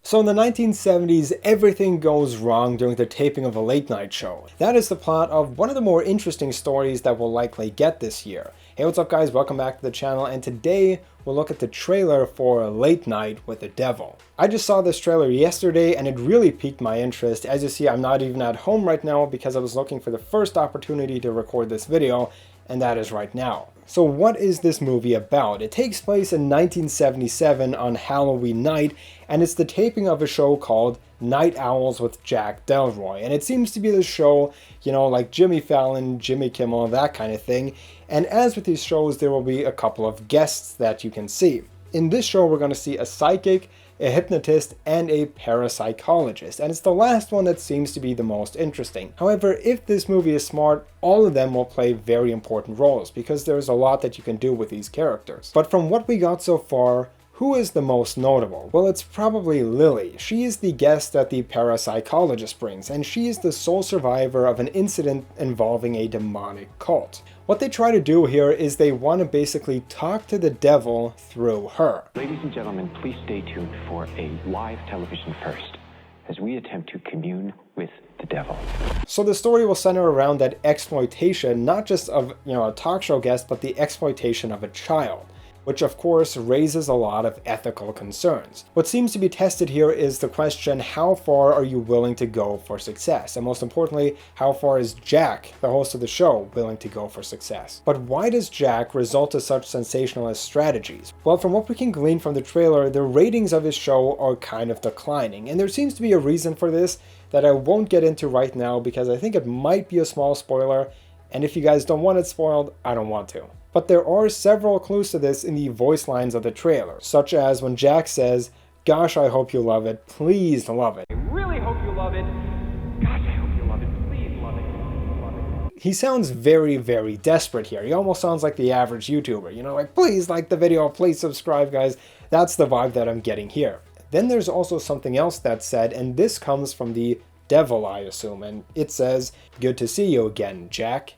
So in the 1970s, everything goes wrong during the taping of a late night show. That is the plot of one of the more interesting stories that we'll likely get this year. Hey, what's up guys? Welcome back to the channel, and today we'll look at the trailer for Late Night with the Devil. I just saw this trailer yesterday and it really piqued my interest. As you see, I'm not even at home right now because I was looking for the first opportunity to record this video, and that is right now. So what is this movie about? It takes place in 1977 on Halloween night, and it's the taping of a show called Night Owls with Jack Delroy. And it seems to be the show, you know, like Jimmy Fallon, Jimmy Kimmel, that kind of thing. And as with these shows, there will be a couple of guests that you can see. In this show, we're going to see a psychic, a hypnotist, and a parapsychologist, and it's the last one that seems to be the most interesting. However, if this movie is smart, all of them will play very important roles, because there's a lot that you can do with these characters. But from what we got so far, who is the most notable? Well, it's probably Lily. She is the guest that the parapsychologist brings, and she is the sole survivor of an incident involving a demonic cult. What they try to do here is they want to basically talk to the devil through her. Ladies and gentlemen, please stay tuned for a live television first as we attempt to commune with the devil. So the story will center around that exploitation, not just of, a talk show guest, but the exploitation of a child, which of course raises a lot of ethical concerns. What seems to be tested here is the question, how far are you willing to go for success? And most importantly, how far is Jack, the host of the show, willing to go for success? But why does Jack resort to such sensationalist strategies? Well, from what we can glean from the trailer, the ratings of his show are kind of declining, and there seems to be a reason for this that I won't get into right now because I think it might be a small spoiler, and if you guys don't want it spoiled, I don't want to. But there are several clues to this in the voice lines of the trailer, such as when Jack says, "Gosh, I hope you love it, please love it." I really hope you love it. Gosh, I hope you love it, please love it. Love it. He sounds very, very desperate here. He almost sounds like the average YouTuber, like, please like the video, please subscribe, guys. That's the vibe that I'm getting here. Then there's also something else that's said, and this comes from the devil, I assume, and it says, "Good to see you again, Jack."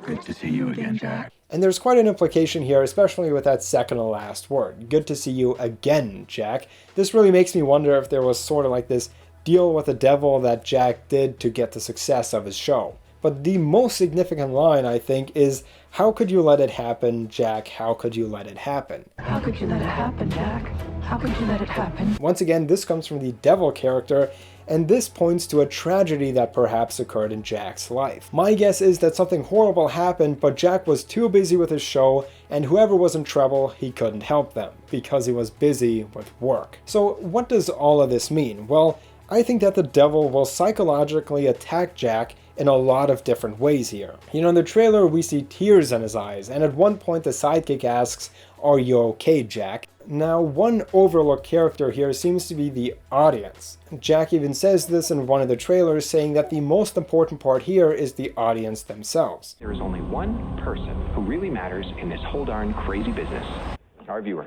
Good to see you again, Jack. And there's quite an implication here, especially with that second to last word. Good to see you again, Jack. This really makes me wonder if there was sort of like this deal with the devil that Jack did to get the success of his show. But the most significant line, I think, is, "How could you let it happen, Jack? How could you let it happen?" How could you let it happen, Jack? How could you let it happen? Once again, this comes from the devil character, and this points to a tragedy that perhaps occurred in Jack's life. My guess is that something horrible happened, but Jack was too busy with his show, and whoever was in trouble, he couldn't help them, because he was busy with work. So what does all of this mean? Well, I think that the devil will psychologically attack Jack in a lot of different ways here. In the trailer we see tears in his eyes, and at one point the sidekick asks, "Are you okay, Jack?" Now, one overlooked character here seems to be the audience. Jack even says this in one of the trailers, saying that the most important part here is the audience themselves. There is only one person who really matters in this whole darn crazy business. Our viewer.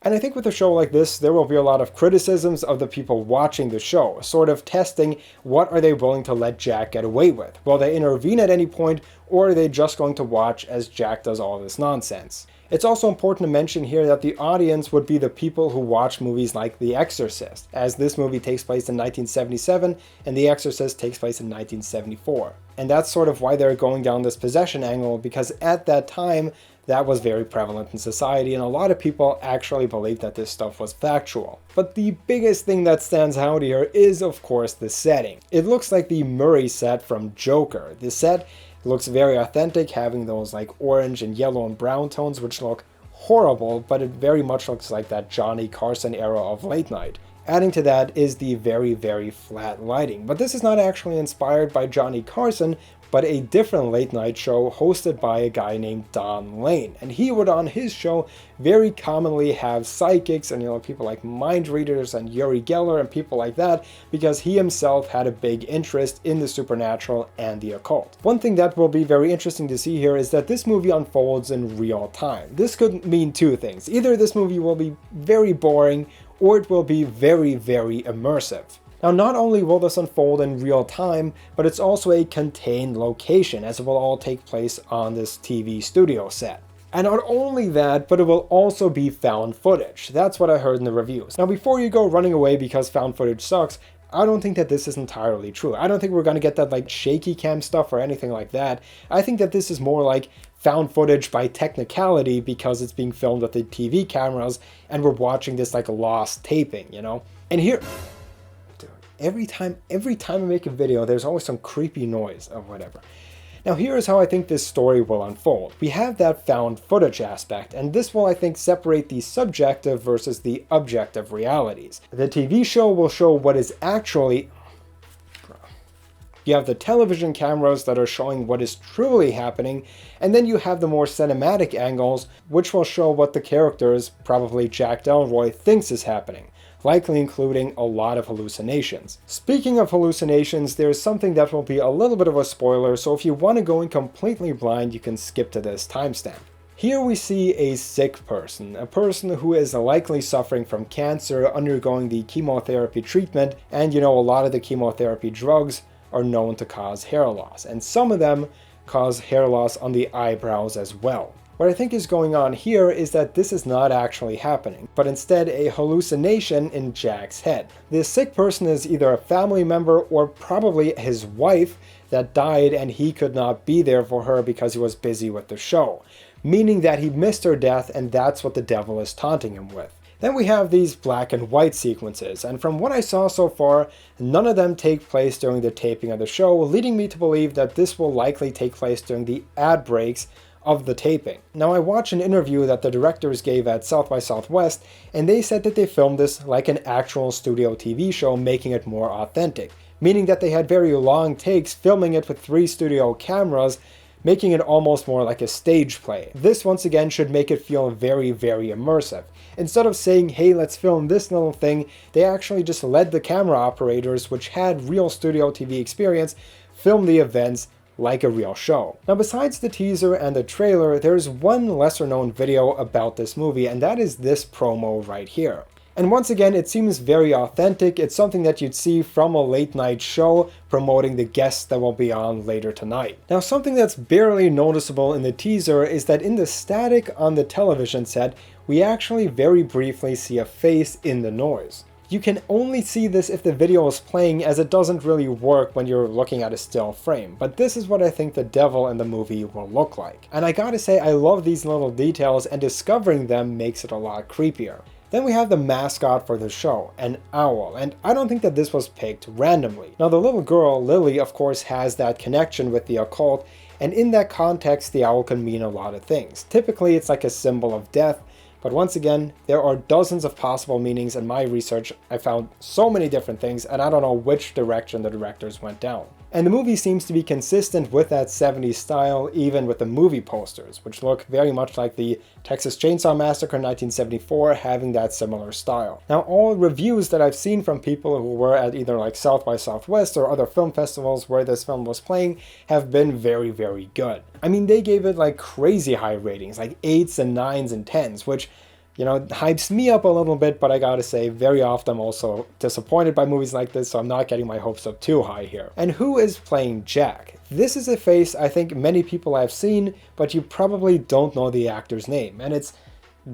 And I think with a show like this, there will be a lot of criticisms of the people watching the show, sort of testing what are they willing to let Jack get away with. Will they intervene at any point, or are they just going to watch as Jack does all this nonsense? It's also important to mention here that the audience would be the people who watch movies like The Exorcist, as this movie takes place in 1977 and The Exorcist takes place in 1974. And that's sort of why they're going down this possession angle, because at that time, that was very prevalent in society, and a lot of people actually believed that this stuff was factual. But the biggest thing that stands out here is, of course, the setting. It looks like the Murray set from Joker. The set looks very authentic, having those like orange and yellow and brown tones, which look horrible, but it very much looks like that Johnny Carson era of late night. Adding to that is the very, very flat lighting. But this is not actually inspired by Johnny Carson, but a different late night show hosted by a guy named Don Lane. And he would on his show very commonly have psychics and people like mind readers and Uri Geller and people like that, because he himself had a big interest in the supernatural and the occult. One thing that will be very interesting to see here is that this movie unfolds in real time. This could mean two things. Either this movie will be very boring, or it will be very, very immersive. Now, not only will this unfold in real time, but it's also a contained location, as it will all take place on this TV studio set. And not only that, but it will also be found footage. That's what I heard in the reviews. Now, before you go running away because found footage sucks, I don't think that this is entirely true. I don't think we're going to get that like shaky cam stuff or anything like that. I think that this is more like found footage by technicality because it's being filmed with the TV cameras and we're watching this like a lost taping, you know? And here, dude, every time I make a video, there's always some creepy noise of whatever. Now here is how I think this story will unfold. We have that found footage aspect, and this will, I think, separate the subjective versus the objective realities. The TV show will show what is actually... You have the television cameras that are showing what is truly happening, and then you have the more cinematic angles, which will show what the characters, probably Jack Delroy, thinks is happening, likely including a lot of hallucinations. Speaking of hallucinations, there's something that will be a little bit of a spoiler, so if you want to go in completely blind, you can skip to this timestamp. Here we see a sick person, a person who is likely suffering from cancer, undergoing the chemotherapy treatment, and you know, a lot of the chemotherapy drugs are known to cause hair loss, and some of them cause hair loss on the eyebrows as well. What I think is going on here is that this is not actually happening, but instead a hallucination in Jack's head. This sick person is either a family member or probably his wife that died and he could not be there for her because he was busy with the show, meaning that he missed her death and that's what the devil is taunting him with. Then we have these black and white sequences, and from what I saw so far, none of them take place during the taping of the show, leading me to believe that this will likely take place during the ad breaks of the taping. Now, I watched an interview that the directors gave at South by Southwest, and they said that they filmed this like an actual studio TV show, making it more authentic, meaning that they had very long takes filming it with 3 studio cameras, making it almost more like a stage play. This once again should make it feel very, very immersive. Instead of saying, hey, let's film this little thing, they actually just let the camera operators, which had real studio TV experience, film the events like a real show. Now, besides the teaser and the trailer, there's one lesser known video about this movie, and that is this promo right here. And once again, it seems very authentic. It's something that you'd see from a late night show promoting the guests that will be on later tonight. Now, something that's barely noticeable in the teaser is that in the static on the television set, we actually very briefly see a face in the noise. You can only see this if the video is playing, as it doesn't really work when you're looking at a still frame, but this is what I think the devil in the movie will look like. And I gotta say, I love these little details, and discovering them makes it a lot creepier. Then we have the mascot for the show, an owl, and I don't think that this was picked randomly. Now, the little girl, Lily, of course has that connection with the occult, and in that context the owl can mean a lot of things. Typically it's like a symbol of death, but once again, there are dozens of possible meanings. In my research, I found so many different things, and I don't know which direction the directors went down. And the movie seems to be consistent with that 70s style, even with the movie posters, which look very much like the Texas Chainsaw Massacre 1974, having that similar style. Now, all reviews that I've seen from people who were at either like South by Southwest or other film festivals where this film was playing have been very, very good. I mean, they gave it like crazy high ratings, like 8s and 9s and 10s, which, you know, hypes me up a little bit, but I gotta say, very often I'm also disappointed by movies like this, so I'm not getting my hopes up too high here. And who is playing Jack? This is a face I think many people have seen, but you probably don't know the actor's name, and it's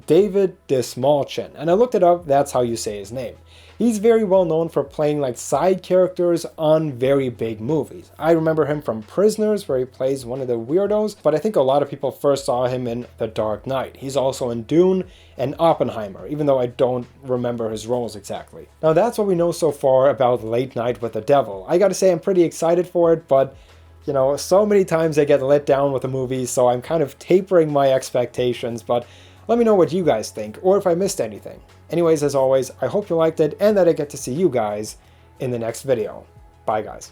David Dastmalchian, and I looked it up, that's how you say his name. He's very well known for playing like side characters on very big movies. I remember him from Prisoners, where he plays one of the weirdos, but I think a lot of people first saw him in The Dark Knight. He's also in Dune and Oppenheimer, even though I don't remember his roles exactly. Now that's what we know so far about Late Night with the Devil. I gotta say I'm pretty excited for it, but you know, so many times I get let down with the movies, so I'm kind of tapering my expectations, but let me know what you guys think, or if I missed anything. Anyways, as always, I hope you liked it, and that I get to see you guys in the next video. Bye, guys.